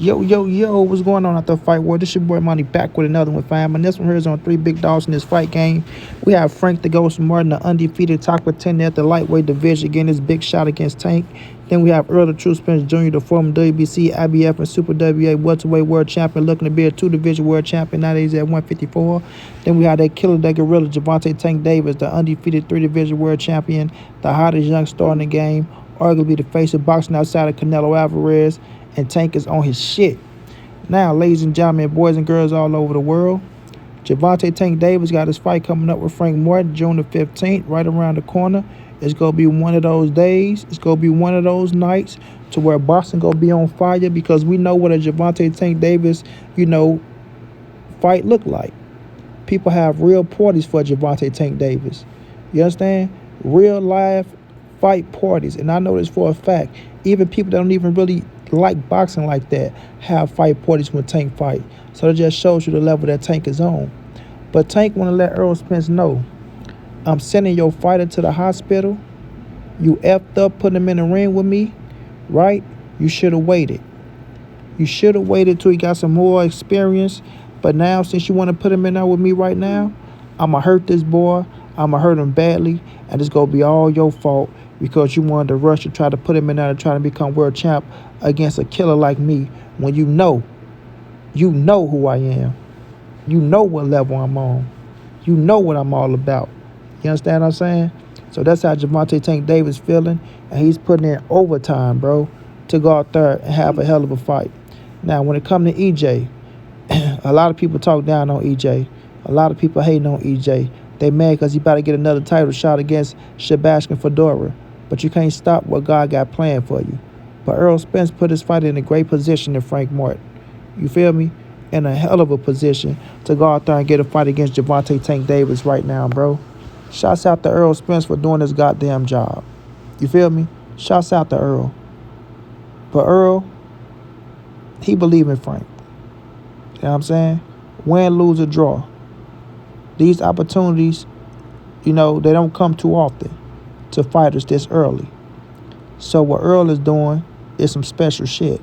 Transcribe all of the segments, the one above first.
Yo, what's going on out there, Fight World? This your boy Monty back with another one, fam. And this one here is on three big dogs in this fight game. We have Frank the Ghost Martin, the undefeated top contender at the lightweight division, getting his big shot against Tank. Then we have Errol the True Spence Jr., the former WBC, IBF, and Super WA welterweight world champion, looking to be a two-division world champion. Nowadays at 154. Then we have that killer, that gorilla, Gervonta Tank Davis, the undefeated three-division world champion, the hottest young star in the game, arguably the face of boxing outside of Canelo Alvarez. And Tank is on his shit. Now, ladies and gentlemen, boys and girls all over the world, Gervonta Tank Davis got his fight coming up with Frank Martin June the 15th, right around the corner. It's going to be one of those days. It's going to be one of those nights to where boxing going to be on fire, because we know what a Gervonta Tank Davis, fight look like. People have real parties for Gervonta Tank Davis. You understand? Real live fight parties. And I know this for a fact. Even people that don't even really like boxing like that have fight parties when Tank fight. So it just shows you the level that Tank is on. But Tank want to let Errol Spence know, I'm sending your fighter to the hospital. You effed up putting him in the ring with me, right? You should have waited. You should have waited till he got some more experience. But now, since you want to put him in there with me right now, I'm going to hurt this boy. I'm going to hurt him badly. And it's going to be all your fault, because you wanted to rush to try to put him in there to try to become world champ against a killer like me, when you know who I am. You know what level I'm on. You know what I'm all about. You understand what I'm saying? So that's how Gervonta Tank Davis feeling, and he's putting in overtime, bro, to go out there and have a hell of a fight. Now, when it comes to EJ, a lot of people talk down on EJ. A lot of people hating on EJ. They mad because he about to get another title shot against Sebastian Fedora. But you can't stop what God got planned for you. But Errol Spence put his fight in a great position to Frank Martin. You feel me? In a hell of a position to go out there and get a fight against Gervonta Tank Davis right now, bro. Shouts out to Errol Spence for doing his goddamn job. You feel me? Shouts out to Errol. But Errol, he believe in Frank. You know what I'm saying? Win, lose, or draw. These opportunities, they don't come too often to fighters this early. So what Errol is doing is some special shit.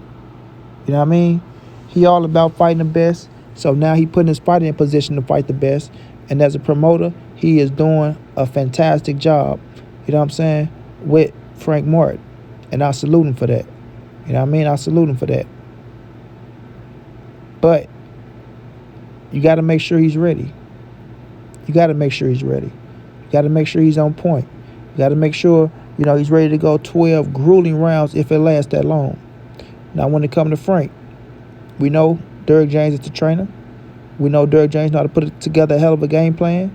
You know what I mean? He all about fighting the best. So now he putting his fighter in position to fight the best. And as a promoter, he is doing a fantastic job, you know what I'm saying, with Frank Martin. And I salute him for that. You know what I mean? I salute him for that. But you got to make sure he's ready. You got to make sure he's ready. You got to make sure he's on point. You got to make sure, he's ready to go 12 grueling rounds if it lasts that long. Now, when it comes to Frank, we know Derrick James is the trainer. We know Derrick James know how to put together a hell of a game plan.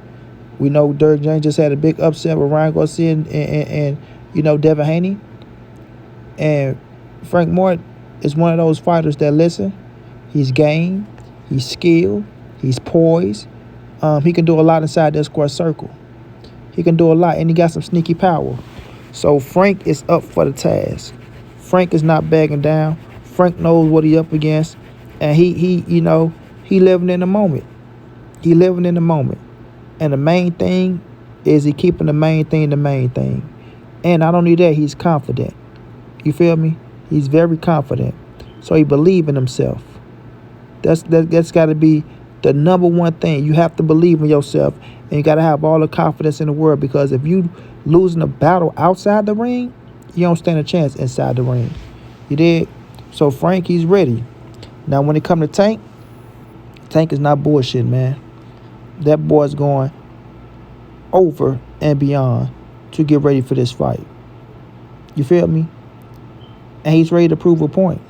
We know Derrick James just had a big upset with Ryan Garcia and Devin Haney. And Frank Martin is one of those fighters that listen. He's game. He's skilled. He's poised. He can do a lot inside that square circle. He can do a lot, and he got some sneaky power. So Frank is up for the task. Frank is not backing down. Frank knows what he up against, and he living in the moment. He living in the moment. And the main thing is he keeping the main thing the main thing. And not only that, he's confident. You feel me? He's very confident. So he believe in himself. That's got to be the number one thing. You have to believe in yourself, and you got to have all the confidence in the world, because if you losing a battle outside the ring, you don't stand a chance inside the ring. You did? So Frank, he's ready. Now, when it comes to Tank, Tank is not bullshit, man. That boy's going over and beyond to get ready for this fight. You feel me? And he's ready to prove a point.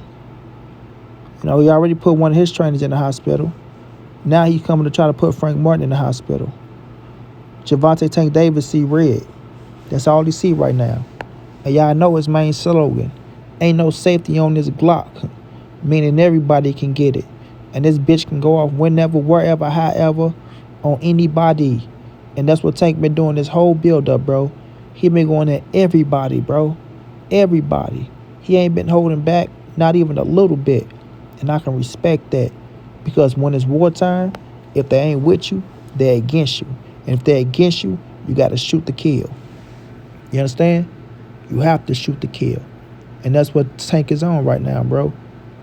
He already put one of his trainers in the hospital. Now he's coming to try to put Frank Martin in the hospital. Gervonta Tank Davis see red. That's all he see right now. And y'all know his main slogan, ain't no safety on this Glock, meaning everybody can get it. And this bitch can go off whenever, wherever, however, on anybody. And that's what Tank been doing this whole build-up, bro. He been going at everybody, bro. Everybody. He ain't been holding back, not even a little bit. And I can respect that. Because when it's wartime, if they ain't with you, they're against you. And if they're against you, you got to shoot to kill. You understand? You have to shoot to kill. And that's what Tank is on right now, bro.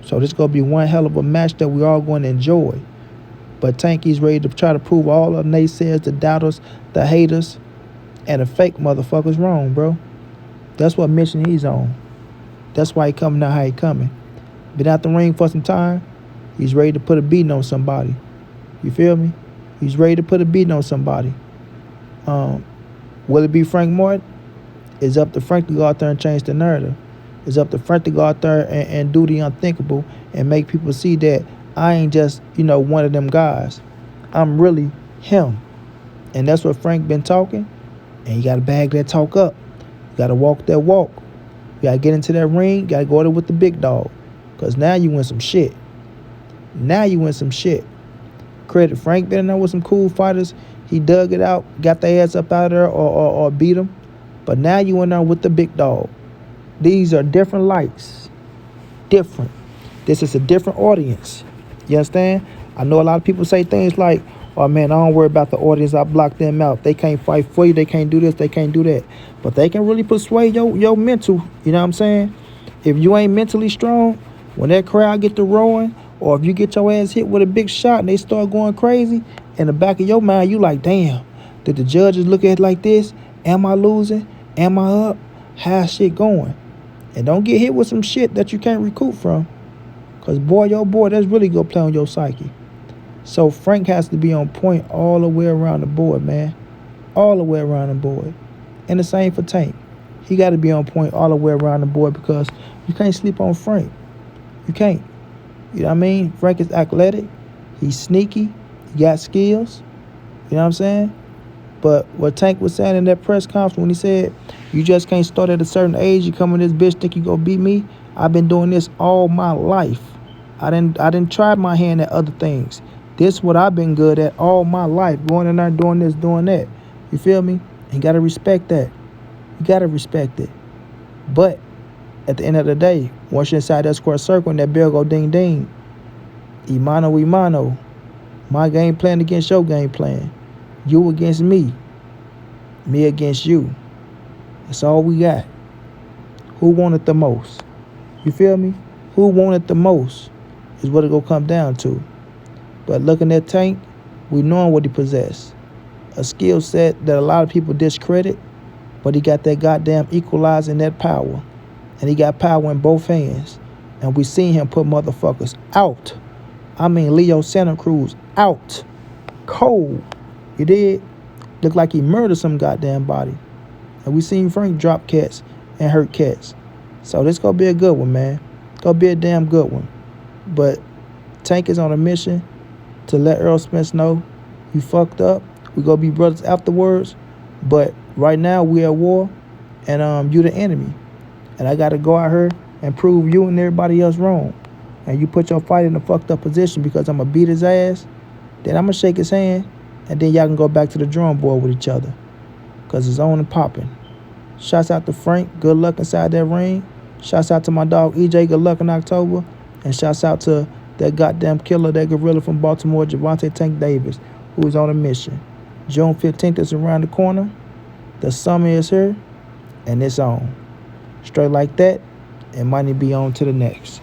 So this gonna be one hell of a match that we all going to enjoy. But Tank, he's ready to try to prove all the naysayers, the doubters, the haters, and the fake motherfuckers wrong, bro. That's what mission he's on. That's why he coming out how he coming. Been out the ring for some time. He's ready to put a beating on somebody. You feel me? He's ready to put a beating on somebody. Will it be Frank Martin? It's up to Frank to go out there and change the narrative. It's up to Frank to go out there and do the unthinkable and make people see that I ain't just, one of them guys. I'm really him. And that's what Frank been talking. And you got to bag that talk up. You got to walk that walk. You got to get into that ring. You got to go there with the big dog. Because now you win some shit. Credit Frank been in there with some cool fighters. He dug it out, got their ass up out of there or beat them. But now you in there with the big dog. These are different lights. Different. This is a different audience. You understand? I know a lot of people say things like, oh man, I don't worry about the audience. I block them out. They can't fight for you. They can't do this. They can't do that. But they can really persuade your mental. You know what I'm saying? If you ain't mentally strong, when that crowd get to roaring, or if you get your ass hit with a big shot and they start going crazy, in the back of your mind, you like, damn, did the judges look at it like this? Am I losing? Am I up? How's shit going? And don't get hit with some shit that you can't recoup from. Because boy, that's really going to play on your psyche. So Frank has to be on point all the way around the board, man. All the way around the board. And the same for Tank. He got to be on point all the way around the board because you can't sleep on Frank. You can't. You know what I mean? Frank is athletic. He's sneaky. He got skills. You know what I'm saying? But what Tank was saying in that press conference when he said, you just can't start at a certain age. You come in this bitch, think you gonna beat me. I've been doing this all my life. I didn't try my hand at other things. This is what I've been good at all my life. Going in there, doing this, doing that. You feel me? You gotta respect that. You gotta respect it. But at the end of the day, once you're inside that square circle and that bell go ding ding, imano imano. My game plan against your game plan. You against me. Me against you. That's all we got. Who wanted the most? You feel me? Who wanted the most is what it gonna come down to. But looking at Tank, we knowing what he possessed. A skill set that a lot of people discredit, but he got that goddamn equalizing that power. And he got power in both hands. And we seen him put motherfuckers out. I mean Leo Santa Cruz out. Cold. You did? Looked like he murdered some goddamn body. And we seen Frank drop cats and hurt cats. So this gonna be a good one, man. Gonna be a damn good one. But Tank is on a mission to let Errol Spence know you fucked up. We gonna be brothers afterwards. But right now we at war and you the enemy. And I gotta go out here and prove you and everybody else wrong. And you put your fight in a fucked up position because I'm gonna beat his ass, then I'm gonna shake his hand, and then y'all can go back to the drawing board with each other. Because it's on and popping. Shouts out to Frank. Good luck inside that ring. Shouts out to my dog EJ. Good luck in October. And shouts out to that goddamn killer, that gorilla from Baltimore, Gervonta Tank Davis, who is on a mission. June 15th is around the corner. The summer is here. And it's on. Straight like that. And money be on to the next.